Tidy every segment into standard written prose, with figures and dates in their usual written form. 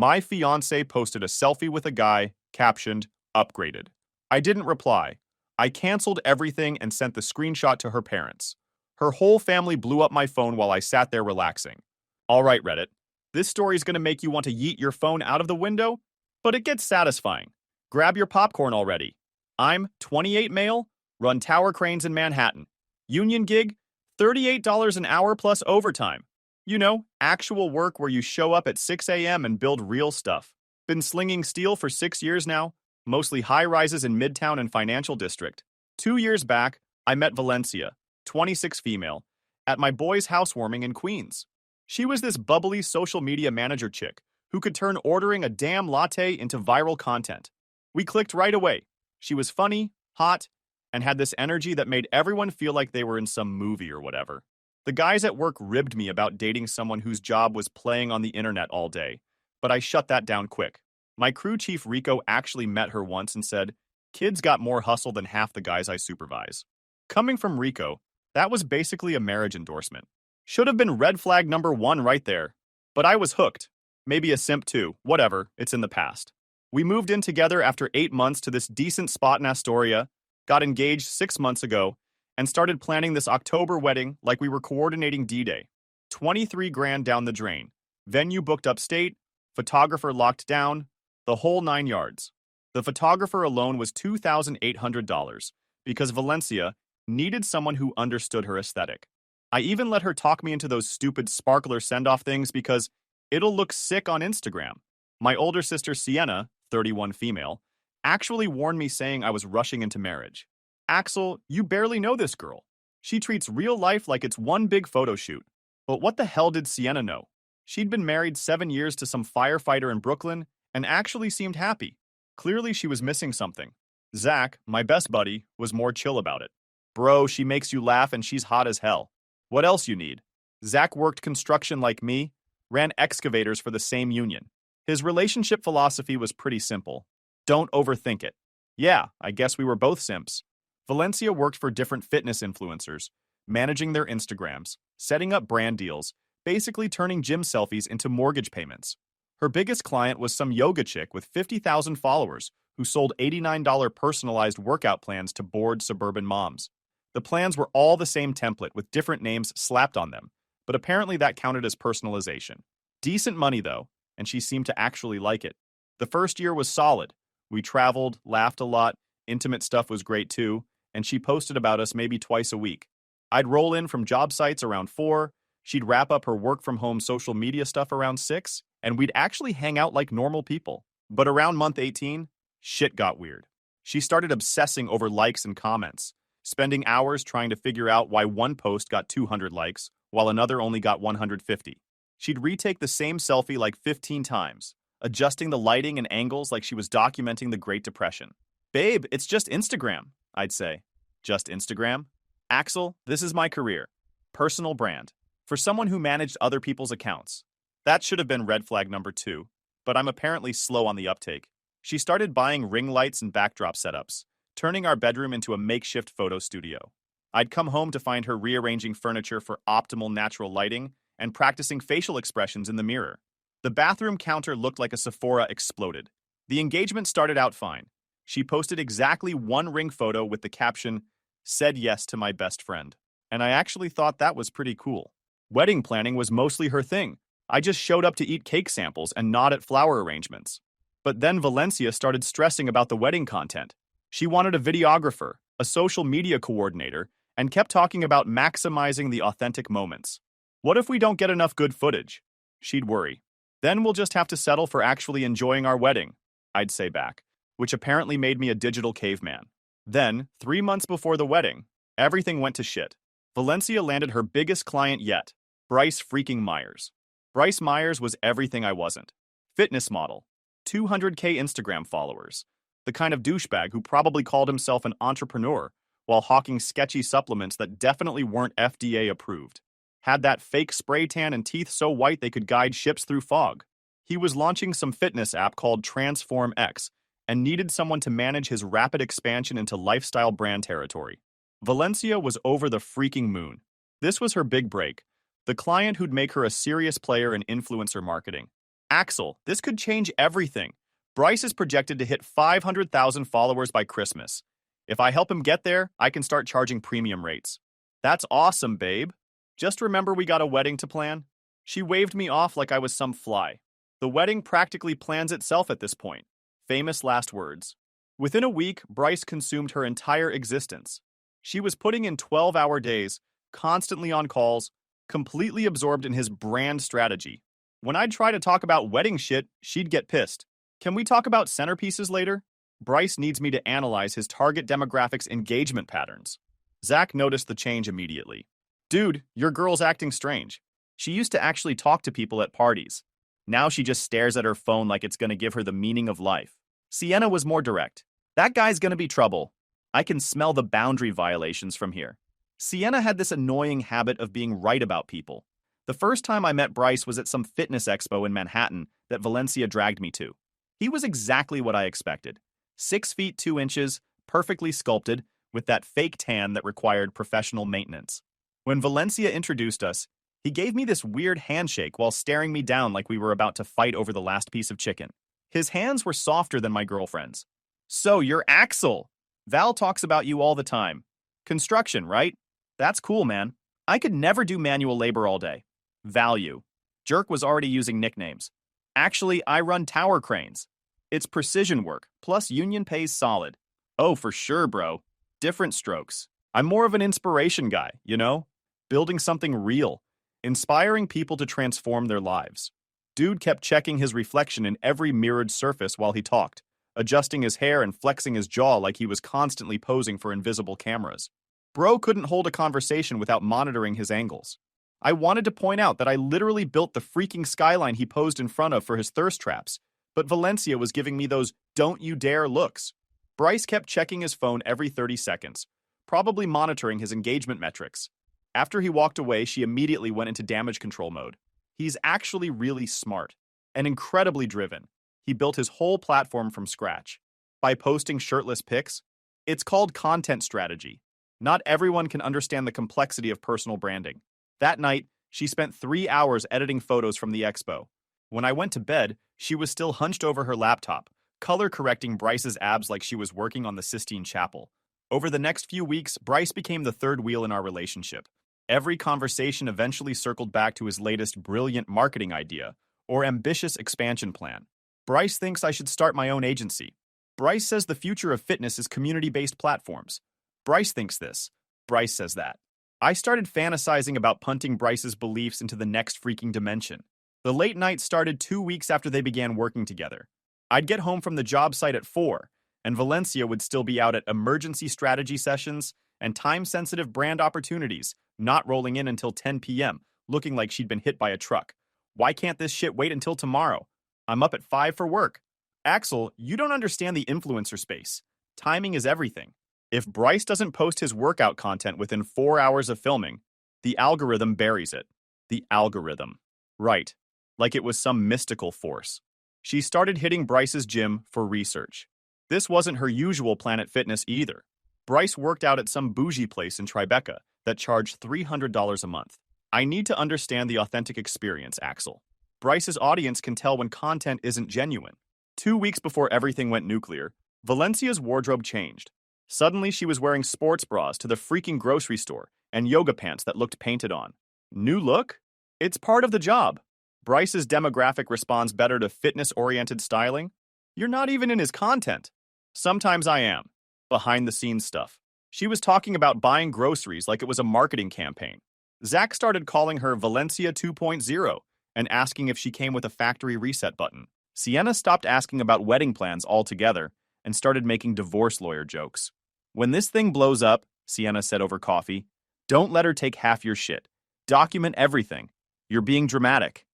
My fiancée posted a selfie with a guy, captioned, upgraded. I didn't reply. I canceled everything and sent the screenshot to her parents. Her whole family blew up my phone while I sat there relaxing. All right, Reddit. This story's gonna make you want to yeet your phone out of the window, but it gets satisfying. Grab your popcorn already. I'm 28 male, run tower cranes in Manhattan. Union gig, $38 an hour plus overtime. You know, actual work where you show up at 6 a.m. and build real stuff. Been slinging steel for 6 years now, mostly high-rises in Midtown and Financial District. 2 years back, I met Valencia, 26 female, at my boy's housewarming in Queens. She was this bubbly social media manager chick who could turn ordering a damn latte into viral content. We clicked right away. She was funny, hot, and had this energy that made everyone feel like they were in some movie or whatever. The guys at work ribbed me about dating someone whose job was playing on the internet all day, but I shut that down quick. My crew chief Rico actually met her once and said, "Kids got more hustle than half the guys I supervise." Coming from Rico, that was basically a marriage endorsement. Should have been red flag number one right there. But I was hooked. Maybe a simp too. Whatever, it's in the past. We moved in together after 8 months to this decent spot in Astoria, got engaged 6 months ago, and started planning this October wedding like we were coordinating D-Day. 23 grand down the drain. Venue booked upstate, photographer locked down, the whole 9 yards. The photographer alone was $2,800 because Valencia needed someone who understood her aesthetic. I even let her talk me into those stupid sparkler send-off things because it'll look sick on Instagram. My older sister Sienna, 31 female, actually warned me saying I was rushing into marriage. Axel, you barely know this girl. She treats real life like it's one big photo shoot. But what the hell did Sienna know? She'd been married 7 years to some firefighter in Brooklyn and actually seemed happy. Clearly she was missing something. Zach, my best buddy, was more chill about it. Bro, she makes you laugh and she's hot as hell. What else you need? Zach worked construction like me, ran excavators for the same union. His relationship philosophy was pretty simple. Don't overthink it. Yeah, I guess we were both simps. Valencia worked for different fitness influencers, managing their Instagrams, setting up brand deals, basically turning gym selfies into mortgage payments. Her biggest client was some yoga chick with 50,000 followers who sold $89 personalized workout plans to bored suburban moms. The plans were all the same template with different names slapped on them, but apparently that counted as personalization. Decent money though, and she seemed to actually like it. The first year was solid. We traveled, laughed a lot, intimate stuff was great too, and she posted about us maybe twice a week. I'd roll in from job sites around 4, she'd wrap up her work-from-home social media stuff around 6, and we'd actually hang out like normal people. But around month 18, shit got weird. She started obsessing over likes and comments, spending hours trying to figure out why one post got 200 likes, while another only got 150. She'd retake the same selfie like 15 times, adjusting the lighting and angles like she was documenting the Great Depression. Babe, it's just Instagram, I'd say. Just Instagram? Axel, this is my career. Personal brand. For someone who managed other people's accounts. That should have been red flag number 2, but I'm apparently slow on the uptake. She started buying ring lights and backdrop setups, turning our bedroom into a makeshift photo studio. I'd come home to find her rearranging furniture for optimal natural lighting and practicing facial expressions in the mirror. The bathroom counter looked like a Sephora exploded. The engagement started out fine. She posted exactly one ring photo with the caption, "Said yes to my best friend." And I actually thought that was pretty cool. Wedding planning was mostly her thing. I just showed up to eat cake samples and nod at flower arrangements. But then Valencia started stressing about the wedding content. She wanted a videographer, a social media coordinator, and kept talking about maximizing the authentic moments. What if we don't get enough good footage? She'd worry. Then we'll just have to settle for actually enjoying our wedding, I'd say back, which apparently made me a digital caveman. Then, 3 months before the wedding, everything went to shit. Valencia landed her biggest client yet, Bryce freaking Myers. Bryce Myers was everything I wasn't. Fitness model, 200K Instagram followers, the kind of douchebag who probably called himself an entrepreneur while hawking sketchy supplements that definitely weren't FDA approved. Had that fake spray tan and teeth so white they could guide ships through fog. He was launching some fitness app called Transform X and needed someone to manage his rapid expansion into lifestyle brand territory. Valencia was over the freaking moon. This was her big break, the client who'd make her a serious player in influencer marketing. Axel, this could change everything. Bryce is projected to hit 500,000 followers by Christmas. If I help him get there, I can start charging premium rates. That's awesome, babe. Just remember we got a wedding to plan. She waved me off like I was some fly. The wedding practically plans itself at this point. Famous last words. Within a week, Bryce consumed her entire existence. She was putting in 12-hour days, constantly on calls, completely absorbed in his brand strategy. When I'd try to talk about wedding shit, she'd get pissed. Can we talk about centerpieces later? Bryce needs me to analyze his target demographic's engagement patterns. Zach noticed the change immediately. Dude, your girl's acting strange. She used to actually talk to people at parties. Now she just stares at her phone like it's gonna give her the meaning of life. Sienna was more direct. That guy's gonna be trouble. I can smell the boundary violations from here. Sienna had this annoying habit of being right about people. The first time I met Bryce was at some fitness expo in Manhattan that Valencia dragged me to. He was exactly what I expected. 6 feet 2 inches, perfectly sculpted, with that fake tan that required professional maintenance. When Valencia introduced us, he gave me this weird handshake while staring me down like we were about to fight over the last piece of chicken. His hands were softer than my girlfriend's. So you're Axel. Val talks about you all the time. Construction, right? That's cool, man. I could never do manual labor all day. Value. Jerk was already using nicknames. Actually, I run tower cranes. It's precision work, plus union pays solid. Oh, for sure, bro. Different strokes. I'm more of an inspiration guy, you know? Building something real. Inspiring people to transform their lives. Dude kept checking his reflection in every mirrored surface while he talked, adjusting his hair and flexing his jaw like he was constantly posing for invisible cameras. Bro couldn't hold a conversation without monitoring his angles. I wanted to point out that I literally built the freaking skyline he posed in front of for his thirst traps, but Valencia was giving me those don't you dare looks. Bryce kept checking his phone every 30 seconds, probably monitoring his engagement metrics. After he walked away, she immediately went into damage control mode. He's actually really smart and incredibly driven. He built his whole platform from scratch. By posting shirtless pics, it's called content strategy. Not everyone can understand the complexity of personal branding. That night, she spent 3 hours editing photos from the expo. When I went to bed, she was still hunched over her laptop, color-correcting Bryce's abs like she was working on the Sistine Chapel. Over the next few weeks, Bryce became the third wheel in our relationship. Every conversation eventually circled back to his latest brilliant marketing idea or ambitious expansion plan. Bryce thinks I should start my own agency. Bryce says the future of fitness is community-based platforms. Bryce thinks this. Bryce says that. I started fantasizing about punting Bryce's beliefs into the next freaking dimension. The late night started 2 weeks after they began working together. I'd get home from the job site at 4, and Valencia would still be out at emergency strategy sessions and time-sensitive brand opportunities, not rolling in until 10 p.m., looking like she'd been hit by a truck. Why can't this shit wait until tomorrow? I'm up at 5 for work. Axel, you don't understand the influencer space. Timing is everything. If Bryce doesn't post his workout content within 4 hours of filming, the algorithm buries it. The algorithm. Right. Like it was some mystical force. She started hitting Bryce's gym for research. This wasn't her usual Planet Fitness either. Bryce worked out at some bougie place in Tribeca that charged $300 a month. I need to understand the authentic experience, Axel. Bryce's audience can tell when content isn't genuine. 2 weeks before everything went nuclear, Valencia's wardrobe changed. Suddenly, she was wearing sports bras to the freaking grocery store and yoga pants that looked painted on. New look? It's part of the job. Bryce's demographic responds better to fitness-oriented styling. You're not even in his content. Sometimes I am. Behind-the-scenes stuff. She was talking about buying groceries like it was a marketing campaign. Zach started calling her Valencia 2.0 and asking if she came with a factory reset button. Sienna stopped asking about wedding plans altogether and started making divorce lawyer jokes. When this thing blows up, Sienna said over coffee, don't let her take half your shit. Document everything. You're being dramatic.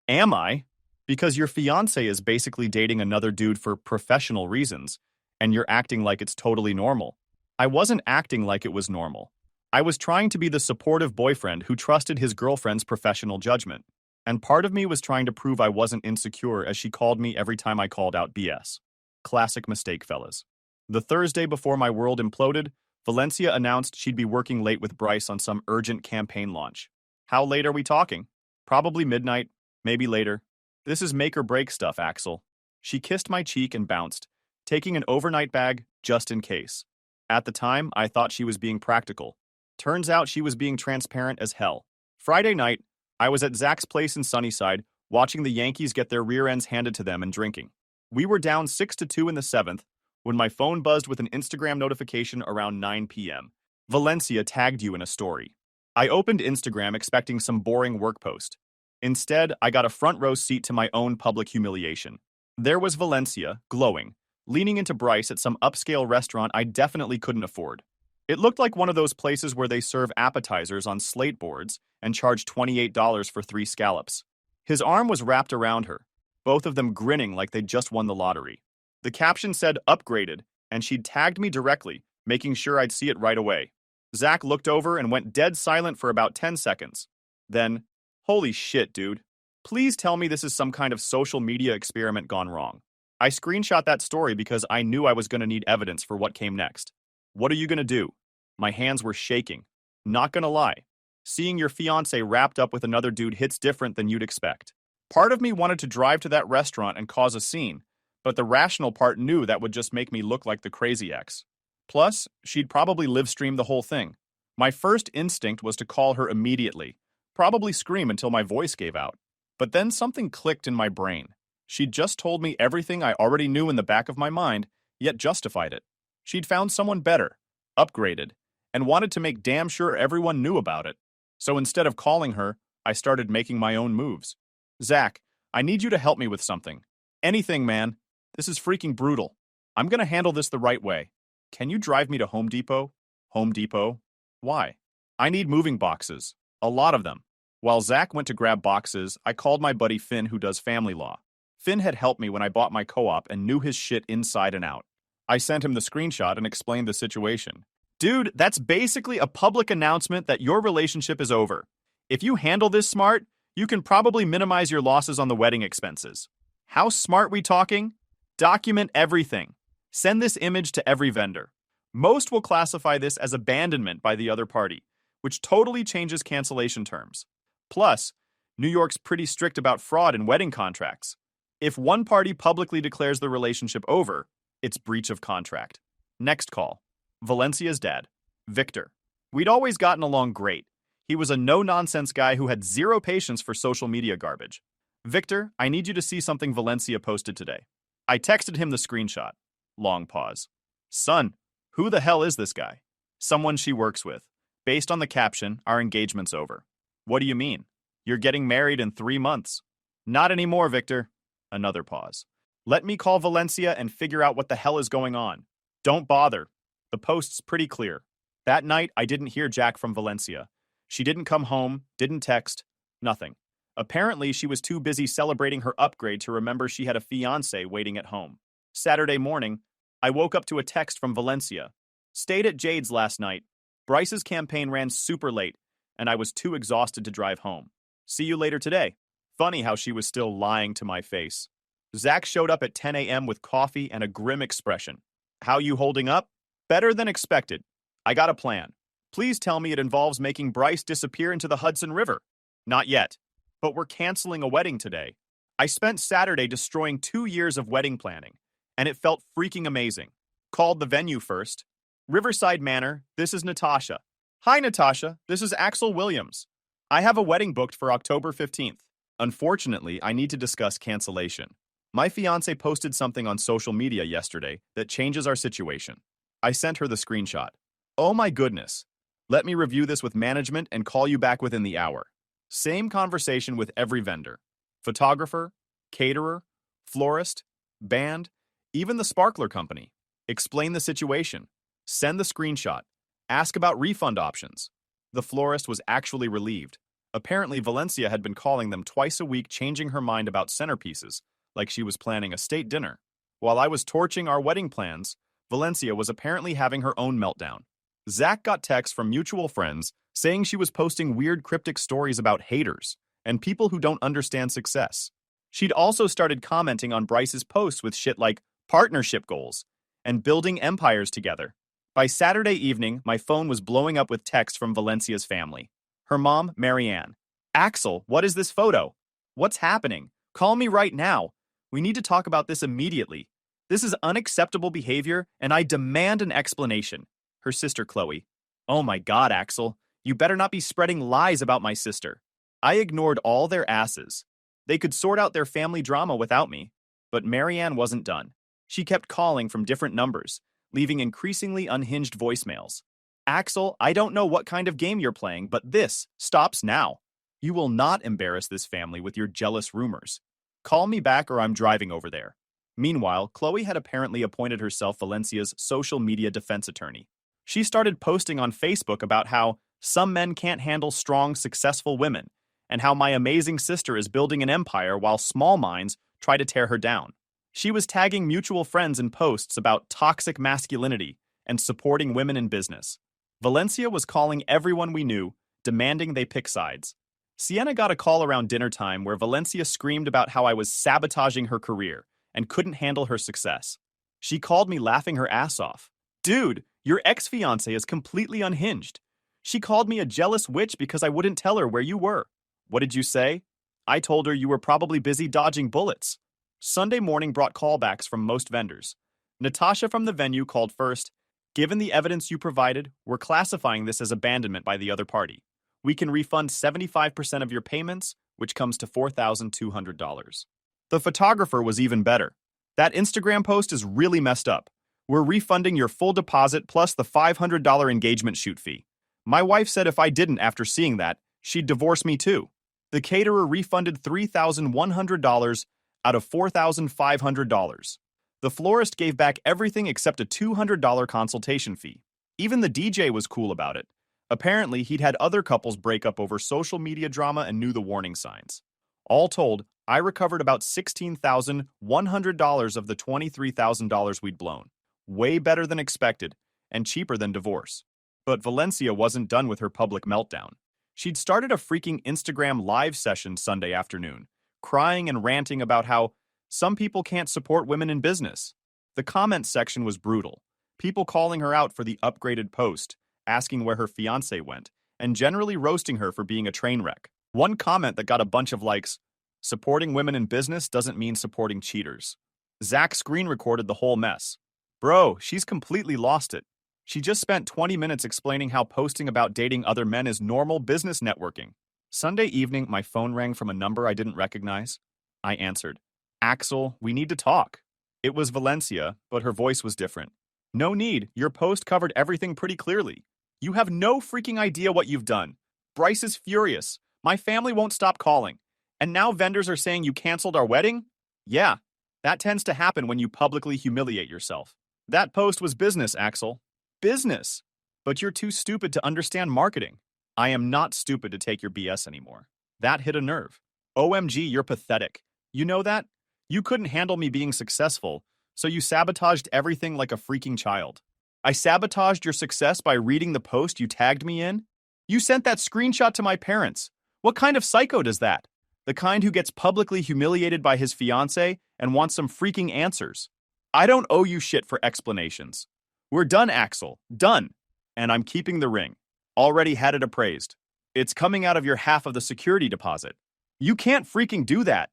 Am I? Because your fiancé is basically dating another dude for professional reasons, and you're acting like it's totally normal. I wasn't acting like it was normal. I was trying to be the supportive boyfriend who trusted his girlfriend's professional judgment. And part of me was trying to prove I wasn't insecure as she called me every time I called out BS. Classic mistake, fellas. The Thursday before my world imploded, Valencia announced she'd be working late with Bryce on some urgent campaign launch. How late are we talking? Probably midnight, maybe later. This is make or break stuff, Axel. She kissed my cheek and bounced, taking an overnight bag just in case. At the time, I thought she was being practical. Turns out she was being transparent as hell. Friday night, I was at Zach's place in Sunnyside, watching the Yankees get their rear ends handed to them and drinking. We were down 6-2 in the seventh when my phone buzzed with an Instagram notification around 9 p.m. Valencia tagged you in a story. I opened Instagram expecting some boring work post. Instead, I got a front row seat to my own public humiliation. There was Valencia, glowing, leaning into Bryce at some upscale restaurant I definitely couldn't afford. It looked like one of those places where they serve appetizers on slate boards and charge $28 for 3 scallops. His arm was wrapped around her, both of them grinning like they'd just won the lottery. The caption said upgraded, and she'd tagged me directly, making sure I'd see it right away. Zach looked over and went dead silent for about 10 seconds. Then, holy shit, dude. Please tell me this is some kind of social media experiment gone wrong. I screenshot that story because I knew I was going to need evidence for what came next. What are you going to do? My hands were shaking. Not gonna lie. Seeing your fiancé wrapped up with another dude hits different than you'd expect. Part of me wanted to drive to that restaurant and cause a scene, but the rational part knew that would just make me look like the crazy ex. Plus, she'd probably live stream the whole thing. My first instinct was to call her immediately, probably scream until my voice gave out. But then something clicked in my brain. She'd just told me everything I already knew in the back of my mind, yet justified it. She'd found someone better, upgraded, and wanted to make damn sure everyone knew about it. So instead of calling her, I started making my own moves. Zach, I need you to help me with something. Anything, man. This is freaking brutal. I'm gonna handle this the right way. Can you drive me to Home Depot? Home Depot? Why? I need moving boxes. A lot of them. While Zach went to grab boxes, I called my buddy Finn who does family law. Finn had helped me when I bought my co-op and knew his shit inside and out. I sent him the screenshot and explained the situation. Dude, that's basically a public announcement that your relationship is over. If you handle this smart, you can probably minimize your losses on the wedding expenses. How smart we talking? Document everything. Send this image to every vendor. Most will classify this as abandonment by the other party, which totally changes cancellation terms. Plus, New York's pretty strict about fraud in wedding contracts. If one party publicly declares the relationship over, it's breach of contract. Next call. Valencia's dad, Victor. We'd always gotten along great. He was a no-nonsense guy who had zero patience for social media garbage. Victor, I need you to see something Valencia posted today. I texted him the screenshot. Long pause. Son, who the hell is this guy? Someone she works with. Based on the caption, our engagement's over. What do you mean? You're getting married in 3 months. Not anymore, Victor. Another pause. Let me call Valencia and figure out what the hell is going on. Don't bother. The post's pretty clear. That night, I didn't hear Jack from Valencia. She didn't come home, didn't text, nothing. Apparently, she was too busy celebrating her upgrade to remember she had a fiancé waiting at home. Saturday morning, I woke up to a text from Valencia. Stayed at Jade's last night. Bryce's campaign ran super late, and I was too exhausted to drive home. See you later today. Funny how she was still lying to my face. Zach showed up at 10 a.m. with coffee and a grim expression. How you holding up? Better than expected. I got a plan. Please tell me it involves making Bryce disappear into the Hudson River. Not yet. But we're canceling a wedding today. I spent Saturday destroying 2 years of wedding planning, and it felt freaking amazing. Called the venue first. Riverside Manor, this is Natasha. Hi, Natasha. This is Axel Williams. I have a wedding booked for October 15th. Unfortunately, I need to discuss cancellation. My fiancé posted something on social media yesterday that changes our situation. I sent her the screenshot. Oh my goodness. Let me review this with management and call you back within the hour. Same conversation with every vendor. Photographer, caterer, florist, band, even the sparkler company. Explain the situation. Send the screenshot. Ask about refund options. The florist was actually relieved. Apparently, Valencia had been calling them twice a week, changing her mind about centerpieces, like she was planning a state dinner. While I was torching our wedding plans, Valencia was apparently having her own meltdown. Zach got texts from mutual friends saying she was posting weird cryptic stories about haters and people who don't understand success. She'd also started commenting on Bryce's posts with shit like partnership goals and building empires together. By Saturday evening, my phone was blowing up with texts from Valencia's family. Her mom, Marianne. Axel, what is this photo? What's happening? Call me right now. We need to talk about this immediately. This is unacceptable behavior, and I demand an explanation. Her sister Chloe. Oh my god, Axel. You better not be spreading lies about my sister. I ignored all their asses. They could sort out their family drama without me. But Marianne wasn't done. She kept calling from different numbers, leaving increasingly unhinged voicemails. Axel, I don't know what kind of game you're playing, but this stops now. You will not embarrass this family with your jealous rumors. Call me back or I'm driving over there. Meanwhile, Chloe had apparently appointed herself Valencia's social media defense attorney. She started posting on Facebook about how some men can't handle strong, successful women, and how my amazing sister is building an empire while small minds try to tear her down. She was tagging mutual friends in posts about toxic masculinity and supporting women in business. Valencia was calling everyone we knew, demanding they pick sides. Sienna got a call around dinner time where Valencia screamed about how I was sabotaging her career and couldn't handle her success. She called me laughing her ass off. Dude, your ex-fiancée is completely unhinged. She called me a jealous witch because I wouldn't tell her where you were. What did you say? I told her you were probably busy dodging bullets. Sunday morning brought callbacks from most vendors. Natasha from the venue called first. Given the evidence you provided, we're classifying this as abandonment by the other party. We can refund 75% of your payments, which comes to $4,200. The photographer was even better. That Instagram post is really messed up. We're refunding your full deposit plus the $500 engagement shoot fee. My wife said if I didn't after seeing that, she'd divorce me too. The caterer refunded $3,100 out of $4,500. The florist gave back everything except a $200 consultation fee. Even the DJ was cool about it. Apparently, he'd had other couples break up over social media drama and knew the warning signs. All told, I recovered about $16,100 of the $23,000 we'd blown. Way better than expected, and cheaper than divorce. But Valencia wasn't done with her public meltdown. She'd started a freaking Instagram live session Sunday afternoon, crying and ranting about how some people can't support women in business. The comment section was brutal. People calling her out for the upgraded post, asking where her fiancé went, and generally roasting her for being a train wreck. One comment that got a bunch of likes, supporting women in business doesn't mean supporting cheaters. Zach screen recorded the whole mess. Bro, she's completely lost it. She just spent 20 minutes explaining how posting about dating other men is normal business networking. Sunday evening, my phone rang from a number I didn't recognize. I answered. Axel, we need to talk. It was Valencia, but her voice was different. No need, your post covered everything pretty clearly. You have no freaking idea what you've done. Bryce is furious. My family won't stop calling. And now vendors are saying you canceled our wedding? Yeah, that tends to happen when you publicly humiliate yourself. That post was business, Axel. Business. But you're too stupid to understand marketing. I am not stupid to take your BS anymore. That hit a nerve. OMG, you're pathetic. You know that? You couldn't handle me being successful, so you sabotaged everything like a freaking child. I sabotaged your success by reading the post you tagged me in? You sent that screenshot to my parents. What kind of psycho does that? The kind who gets publicly humiliated by his fiancé and wants some freaking answers. I don't owe you shit for explanations. We're done, Axel. Done. And I'm keeping the ring. Already had it appraised. It's coming out of your half of the security deposit. You can't freaking do that.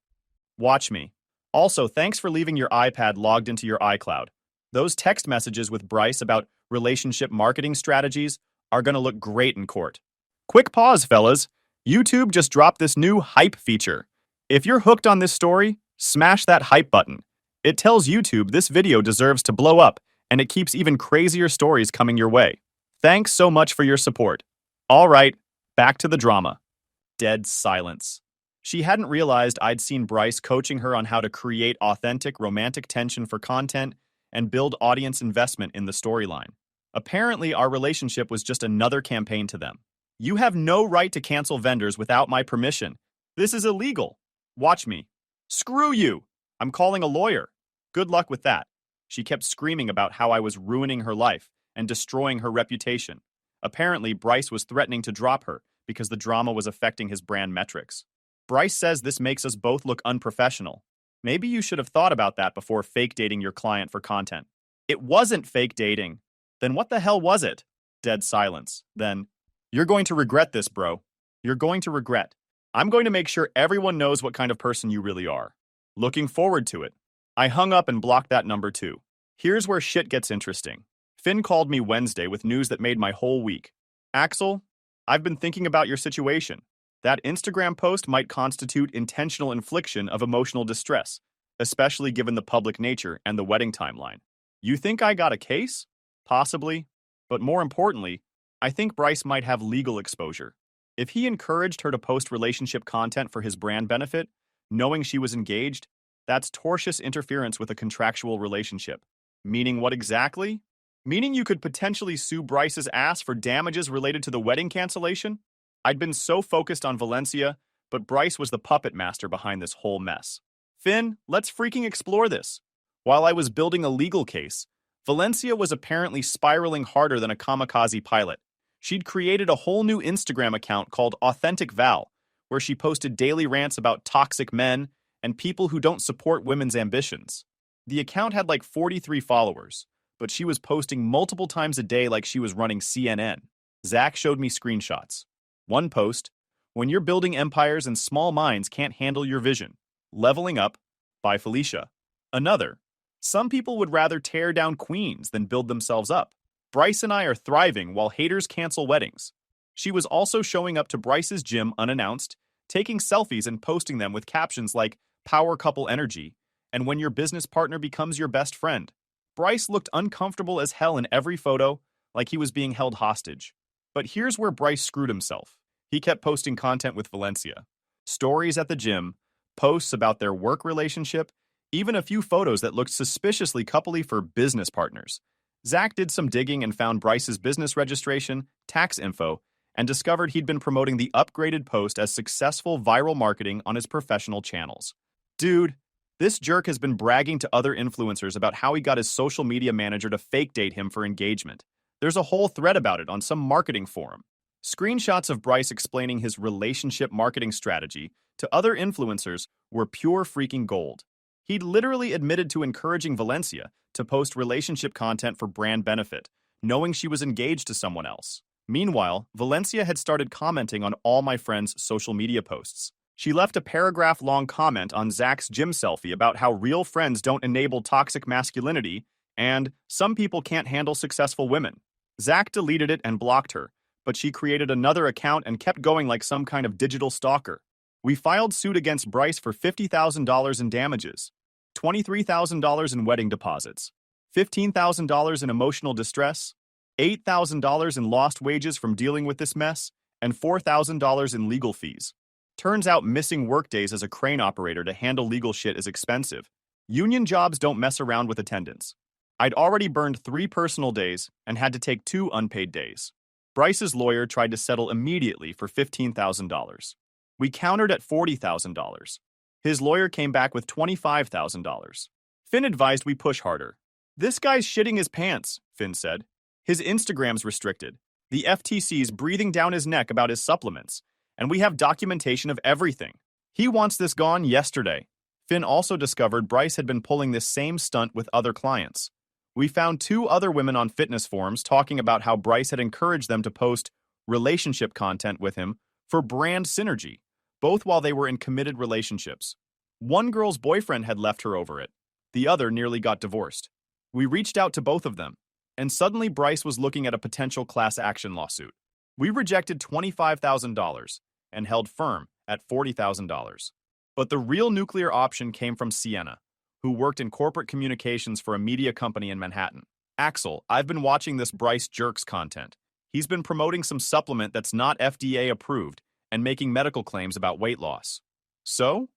Watch me. Also, thanks for leaving your iPad logged into your iCloud. Those text messages with Bryce about relationship marketing strategies are going to look great in court. Quick pause, fellas. YouTube just dropped this new hype feature. If you're hooked on this story, smash that hype button. It tells YouTube this video deserves to blow up, and it keeps even crazier stories coming your way. Thanks so much for your support. All right, back to the drama. Dead silence. She hadn't realized I'd seen Bryce coaching her on how to create authentic romantic tension for content and build audience investment in the storyline. Apparently, our relationship was just another campaign to them. You have no right to cancel vendors without my permission. This is illegal. Watch me. Screw you. I'm calling a lawyer. Good luck with that. She kept screaming about how I was ruining her life and destroying her reputation. Apparently, Bryce was threatening to drop her because the drama was affecting his brand metrics. Bryce says this makes us both look unprofessional. Maybe you should have thought about that before fake dating your client for content. It wasn't fake dating. Then what the hell was it? Dead silence. Then, you're going to regret this, bro. You're going to regret. I'm going to make sure everyone knows what kind of person you really are. Looking forward to it. I hung up and blocked that number too. Here's where shit gets interesting. Finn called me Wednesday with news that made my whole week. Axel, I've been thinking about your situation. That Instagram post might constitute intentional infliction of emotional distress, especially given the public nature and the wedding timeline. You think I got a case? Possibly. But more importantly, I think Bryce might have legal exposure. If he encouraged her to post relationship content for his brand benefit, knowing she was engaged, that's tortious interference with a contractual relationship. Meaning what exactly? Meaning you could potentially sue Bryce's ass for damages related to the wedding cancellation? I'd been so focused on Valencia, but Bryce was the puppet master behind this whole mess. Finn, let's freaking explore this. While I was building a legal case, Valencia was apparently spiraling harder than a kamikaze pilot. She'd created a whole new Instagram account called Authentic Val, where she posted daily rants about toxic men and people who don't support women's ambitions. The account had like 43 followers, but she was posting multiple times a day like she was running CNN. Zach showed me screenshots. One post, "When you're building empires and small minds can't handle your vision. Leveling up," by Felicia. Another, "Some people would rather tear down queens than build themselves up. Bryce and I are thriving while haters cancel weddings." She was also showing up to Bryce's gym unannounced, taking selfies and posting them with captions like "power couple energy" and "when your business partner becomes your best friend." Bryce looked uncomfortable as hell in every photo, like he was being held hostage. But here's where Bryce screwed himself. He kept posting content with Valencia. Stories at the gym, posts about their work relationship, even a few photos that looked suspiciously coupley for business partners. Zach did some digging and found Bryce's business registration, tax info, and discovered he'd been promoting the upgraded post as successful viral marketing on his professional channels. Dude, this jerk has been bragging to other influencers about how he got his social media manager to fake date him for engagement. There's a whole thread about it on some marketing forum. Screenshots of Bryce explaining his relationship marketing strategy to other influencers were pure freaking gold. He'd literally admitted to encouraging Valencia to post relationship content for brand benefit, knowing she was engaged to someone else. Meanwhile, Valencia had started commenting on all my friends' social media posts. She left a paragraph-long comment on Zach's gym selfie about how real friends don't enable toxic masculinity and some people can't handle successful women. Zach deleted it and blocked her, but she created another account and kept going like some kind of digital stalker. We filed suit against Bryce for $50,000 in damages, $23,000 in wedding deposits, $15,000 in emotional distress, $8,000 in lost wages from dealing with this mess, and $4,000 in legal fees. Turns out missing workdays as a crane operator to handle legal shit is expensive. Union jobs don't mess around with attendance. I'd already burned 3 personal days and had to take 2 unpaid days. Bryce's lawyer tried to settle immediately for $15,000. We countered at $40,000. His lawyer came back with $25,000. Finn advised we push harder. "This guy's shitting his pants," Finn said. "His Instagram's restricted. The FTC's breathing down his neck about his supplements, and we have documentation of everything. He wants this gone yesterday." Finn also discovered Bryce had been pulling this same stunt with other clients. We found 2 other women on fitness forums talking about how Bryce had encouraged them to post relationship content with him for brand synergy, both while they were in committed relationships. One girl's boyfriend had left her over it. The other nearly got divorced. We reached out to both of them, and suddenly Bryce was looking at a potential class action lawsuit. We rejected $25,000 and held firm at $40,000. But the real nuclear option came from Sienna, who worked in corporate communications for a media company in Manhattan. "Axel, I've been watching this Bryce Jerks content. He's been promoting some supplement that's not FDA approved and making medical claims about weight loss. So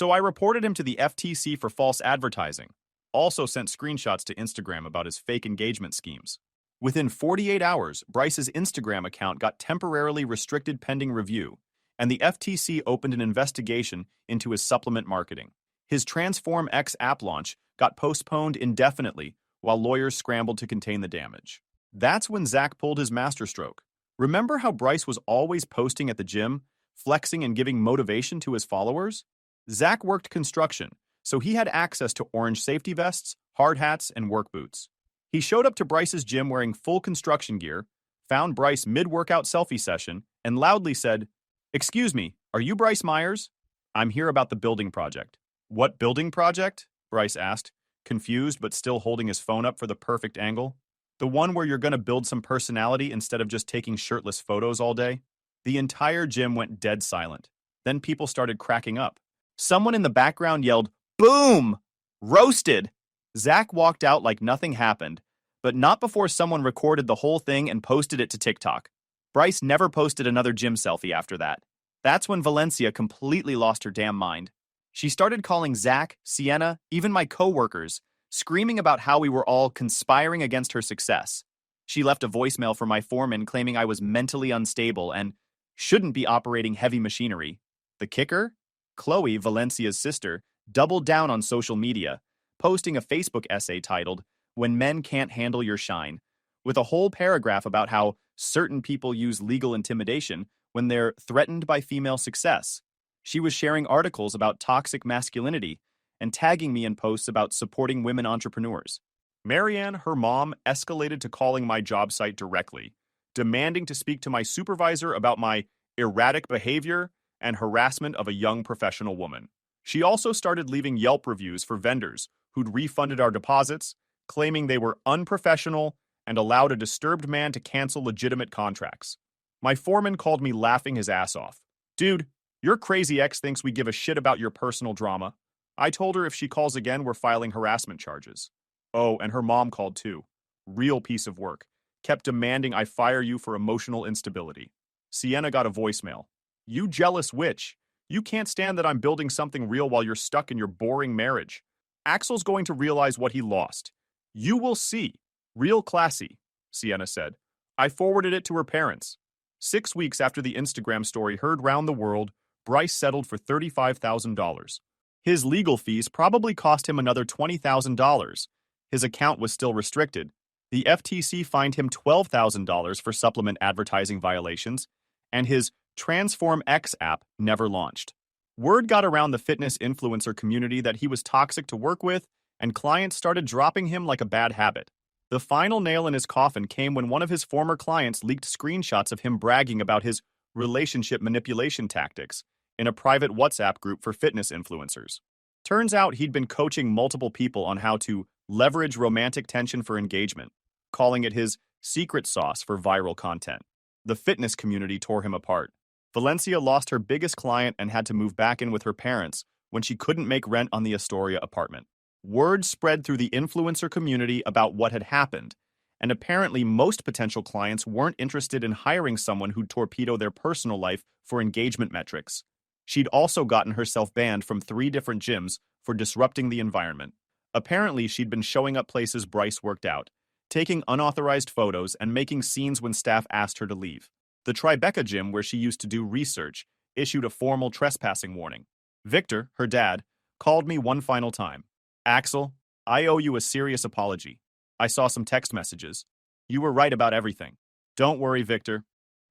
I reported him to the FTC for false advertising. Also sent screenshots to Instagram about his fake engagement schemes. Within 48 hours, Bryce's Instagram account got temporarily restricted pending review, and the FTC opened an investigation into his supplement marketing. His Transform X app launch got postponed indefinitely while lawyers scrambled to contain the damage. That's when Zach pulled his masterstroke. Remember how Bryce was always posting at the gym, flexing and giving motivation to his followers? Zach worked construction, so he had access to orange safety vests, hard hats, and work boots. He showed up to Bryce's gym wearing full construction gear, found Bryce mid-workout selfie session, and loudly said, "Excuse me, Are you Bryce Myers? I'm here about the building project. What building project? Bryce asked, confused but still holding his phone up for the perfect angle. The one where you're gonna build some personality instead of just taking shirtless photos all day? The entire gym went dead silent. Then people started cracking up. Someone in the background yelled, "Boom! Roasted!" Zach walked out like nothing happened, but not before someone recorded the whole thing and posted it to TikTok. Bryce never posted another gym selfie after that. That's when Valencia completely lost her damn mind. She started calling Zach, Sienna, even my coworkers, screaming about how we were all conspiring against her success. She left a voicemail for my foreman claiming I was mentally unstable and shouldn't be operating heavy machinery. The kicker? Chloe, Valencia's sister, doubled down on social media, posting a Facebook essay titled, "When Men Can't Handle Your Shine," with a whole paragraph about how certain people use legal intimidation when they're threatened by female success. She was sharing articles about toxic masculinity and tagging me in posts about supporting women entrepreneurs. Marianne, her mom, escalated to calling my job site directly, demanding to speak to my supervisor about my erratic behavior and harassment of a young professional woman. She also started leaving Yelp reviews for vendors who'd refunded our deposits, claiming they were unprofessional and allowed a disturbed man to cancel legitimate contracts. My foreman called me laughing his ass off. "Dude, your crazy ex thinks we give a shit about your personal drama." I told her if she calls again, we're filing harassment charges. Oh, and her mom called too. Real piece of work. Kept demanding I fire you for emotional instability. Sienna got a voicemail. "You jealous witch. You can't stand that I'm building something real while you're stuck in your boring marriage. Axel's going to realize what he lost. You will see. Real classy," Sienna said. I forwarded it to her parents. 6 weeks after the Instagram story heard round the world, Bryce settled for $35,000. His legal fees probably cost him another $20,000. His account was still restricted. The FTC fined him $12,000 for supplement advertising violations, and his Transform X app never launched. Word got around the fitness influencer community that he was toxic to work with, and clients started dropping him like a bad habit. The final nail in his coffin came when one of his former clients leaked screenshots of him bragging about his relationship manipulation tactics in a private WhatsApp group for fitness influencers. Turns out he'd been coaching multiple people on how to leverage romantic tension for engagement, calling it his secret sauce for viral content. The fitness community tore him apart. Valencia lost her biggest client and had to move back in with her parents when she couldn't make rent on the Astoria apartment. Word spread through the influencer community about what had happened, and apparently most potential clients weren't interested in hiring someone who'd torpedo their personal life for engagement metrics. She'd also gotten herself banned from 3 different gyms for disrupting the environment. Apparently, she'd been showing up places Bryce worked out, taking unauthorized photos and making scenes when staff asked her to leave. The Tribeca gym, where she used to do research, issued a formal trespassing warning. Victor, her dad, called me one final time. "Axel, I owe you a serious apology. I saw some text messages. You were right about everything. Don't worry, Victor.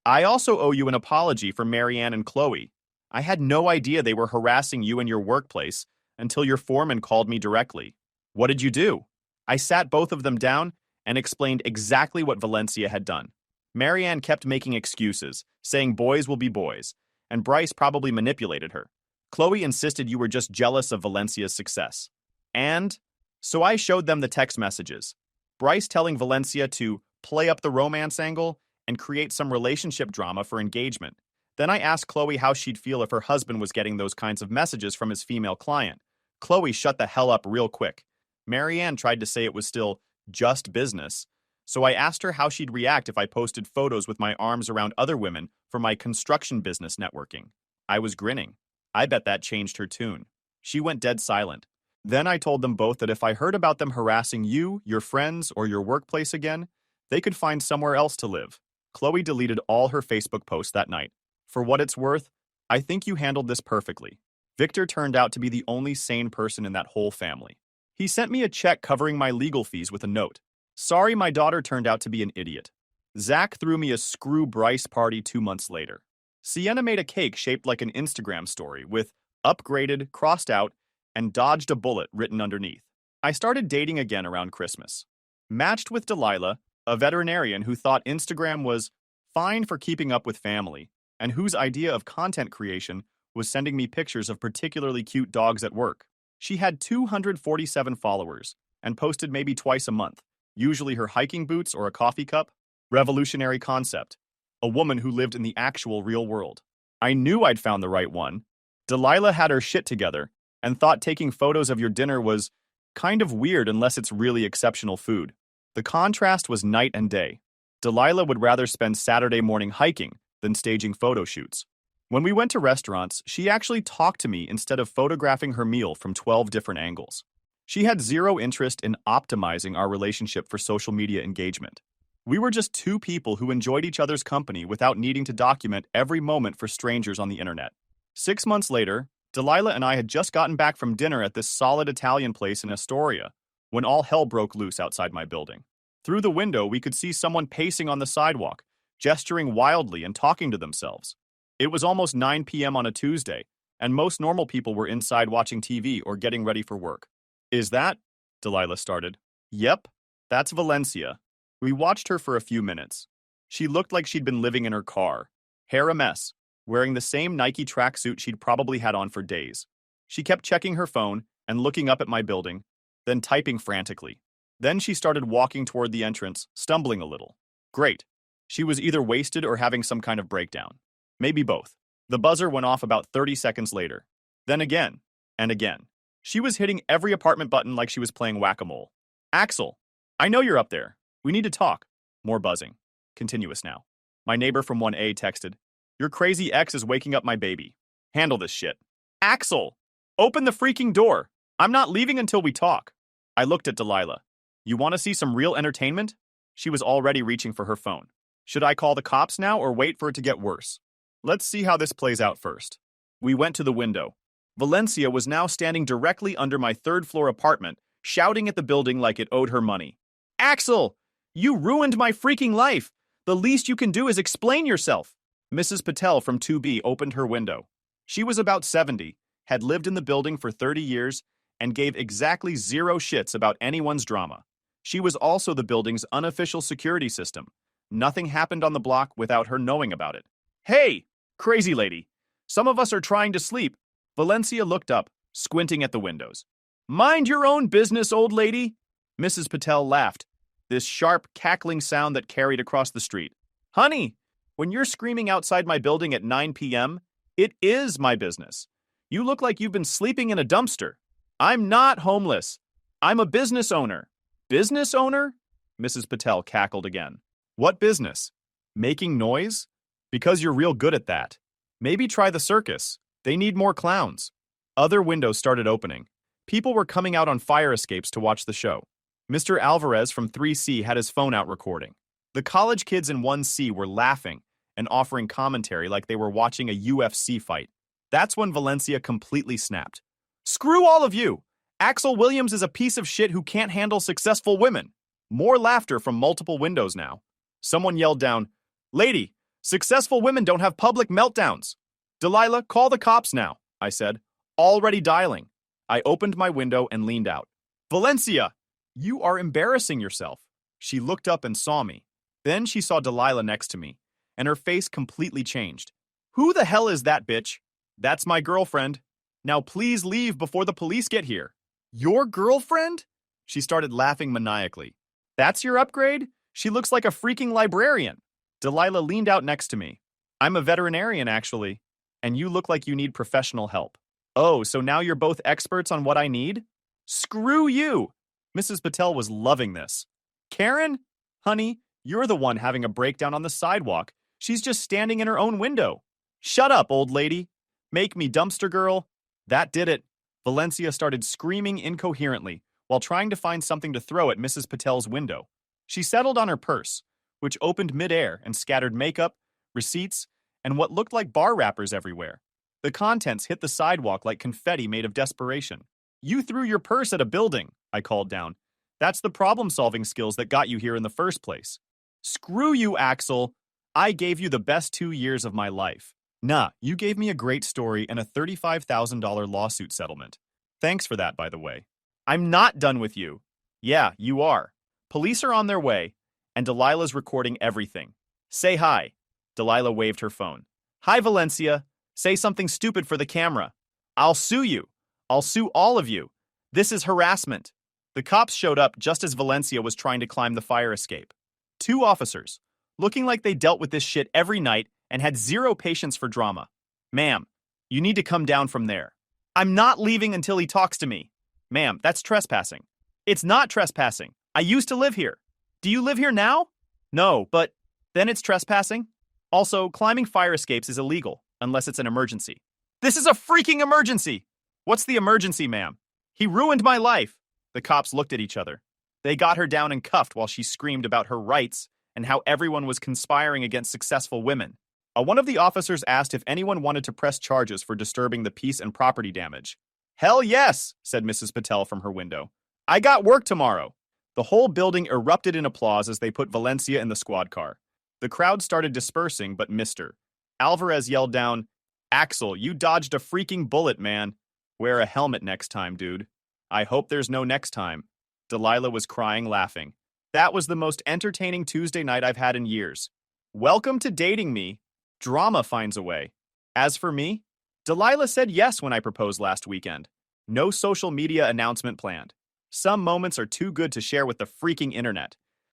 I also owe you an apology for Marianne and Chloe. I had no idea they were harassing you in your workplace until your foreman called me directly. What did you do?" I sat both of them down and explained exactly what Valencia had done. Marianne kept making excuses, saying boys will be boys, and Bryce probably manipulated her. Chloe insisted you were just jealous of Valencia's success. And so I showed them the text messages. Bryce telling Valencia to play up the romance angle and create some relationship drama for engagement. Then I asked Chloe how she'd feel if her husband was getting those kinds of messages from his female client. Chloe shut the hell up real quick. Marianne tried to say it was still just business, so I asked her how she'd react if I posted photos with my arms around other women for my construction business networking. I was grinning. I bet that changed her tune. She went dead silent. Then I told them both that if I heard about them harassing you, your friends, or your workplace again, they could find somewhere else to live. Chloe deleted all her Facebook posts that night. For what it's worth, I think you handled this perfectly. Victor turned out to be the only sane person in that whole family. He sent me a check covering my legal fees with a note. Sorry my daughter turned out to be an idiot. Zach threw me a screw Bryce party 2 months later. Sienna made a cake shaped like an Instagram story with upgraded, crossed out, and dodged a bullet written underneath. I started dating again around Christmas. Matched with Delilah, a veterinarian who thought Instagram was fine for keeping up with family, and whose idea of content creation was sending me pictures of particularly cute dogs at work. She had 247 followers and posted maybe twice a month, usually her hiking boots or a coffee cup. Revolutionary concept. A woman who lived in the actual real world. I knew I'd found the right one. Delilah had her shit together and thought taking photos of your dinner was kind of weird unless it's really exceptional food. The contrast was night and day. Delilah would rather spend Saturday morning hiking than staging photo shoots. When we went to restaurants, she actually talked to me instead of photographing her meal from 12 different angles. She had zero interest in optimizing our relationship for social media engagement. We were just two people who enjoyed each other's company without needing to document every moment for strangers on the internet. 6 months later, Delilah and I had just gotten back from dinner at this solid Italian place in Astoria when all hell broke loose outside my building. Through the window, we could see someone pacing on the sidewalk, gesturing wildly and talking to themselves. It was almost 9 p.m. on a Tuesday, and most normal people were inside watching TV or getting ready for work. Is that? Delilah started. Yep, that's Valencia. We watched her for a few minutes. She looked like she'd been living in her car, hair a mess, wearing the same Nike tracksuit she'd probably had on for days. She kept checking her phone and looking up at my building, then typing frantically. Then she started walking toward the entrance, stumbling a little. Great. She was either wasted or having some kind of breakdown. Maybe both. The buzzer went off about 30 seconds later. Then again, and again. She was hitting every apartment button like she was playing whack-a-mole. Axel, I know you're up there. We need to talk. More buzzing. Continuous now. My neighbor from 1A texted, your crazy ex is waking up my baby. Handle this shit. Axel! Open the freaking door! I'm not leaving until we talk. I looked at Delilah. You want to see some real entertainment? She was already reaching for her phone. Should I call the cops now or wait for it to get worse? Let's see how this plays out first. We went to the window. Valencia was now standing directly under my third-floor apartment, shouting at the building like it owed her money. Axel! You ruined my freaking life! The least you can do is explain yourself! Mrs. Patel from 2B opened her window. She was about 70, had lived in the building for 30 years, and gave exactly zero shits about anyone's drama. She was also the building's unofficial security system. Nothing happened on the block without her knowing about it. Hey, crazy lady. Some of us are trying to sleep. Valencia looked up, squinting at the windows. Mind your own business, old lady. Mrs. Patel laughed, this sharp, cackling sound that carried across the street. Honey, when you're screaming outside my building at 9 p.m., it is my business. You look like you've been sleeping in a dumpster. I'm not homeless. I'm a business owner. Business owner? Mrs. Patel cackled again. What business? Making noise? Because you're real good at that. Maybe try the circus. They need more clowns. Other windows started opening. People were coming out on fire escapes to watch the show. Mr. Alvarez from 3C had his phone out recording. The college kids in 1C were laughing and offering commentary like they were watching a UFC fight. That's when Valencia completely snapped. Screw all of you! Axel Williams is a piece of shit who can't handle successful women. More laughter from multiple windows now. Someone yelled down, Lady, successful women don't have public meltdowns. Delilah, call the cops now, I said, already dialing. I opened my window and leaned out. Valencia, you are embarrassing yourself. She looked up and saw me. Then she saw Delilah next to me, and her face completely changed. Who the hell is that bitch? That's my girlfriend. Now please leave before the police get here. Your girlfriend? She started laughing maniacally. That's your upgrade? She looks like a freaking librarian. Delilah leaned out next to me. I'm a veterinarian, actually. And you look like you need professional help. Oh, so now you're both experts on what I need? Screw you! Mrs. Patel was loving this. Karen? Honey, you're the one having a breakdown on the sidewalk. She's just standing in her own window. Shut up, old lady. Make me dumpster girl. That did it. Valencia started screaming incoherently while trying to find something to throw at Mrs. Patel's window. She settled on her purse, which opened midair and scattered makeup, receipts, and what looked like bar wrappers everywhere. The contents hit the sidewalk like confetti made of desperation. You threw your purse at a building, I called down. That's the problem-solving skills that got you here in the first place. Screw you, Axel. I gave you the best 2 years of my life. Nah, you gave me a great story and a $35,000 lawsuit settlement. Thanks for that, by the way. I'm not done with you. Yeah, you are. Police are on their way, and Delilah's recording everything. Say hi. Delilah waved her phone. Hi, Valencia. Say something stupid for the camera. I'll sue you. I'll sue all of you. This is harassment. The cops showed up just as Valencia was trying to climb the fire escape. 2 officers, looking like they dealt with this shit every night and had zero patience for drama. Ma'am, you need to come down from there. I'm not leaving until he talks to me. Ma'am, that's trespassing. It's not trespassing. I used to live here. Do you live here now? No, but then it's trespassing? Also, climbing fire escapes is illegal, unless it's an emergency. This is a freaking emergency! What's the emergency, ma'am? He ruined my life. The cops looked at each other. They got her down and cuffed while she screamed about her rights and how everyone was conspiring against successful women. One of the officers asked if anyone wanted to press charges for disturbing the peace and property damage. Hell yes, said Mrs. Patel from her window. I got work tomorrow. The whole building erupted in applause as they put Valencia in the squad car. The crowd started dispersing, but missed her. Alvarez yelled down, Axel, you dodged a freaking bullet, man. Wear a helmet next time, dude. I hope there's no next time. Delilah was crying, laughing. That was the most entertaining Tuesday night I've had in years. Welcome to dating me. Drama finds a way. As for me, Delilah said yes when I proposed last weekend. No social media announcement planned. Some moments are too good to share with the freaking internet.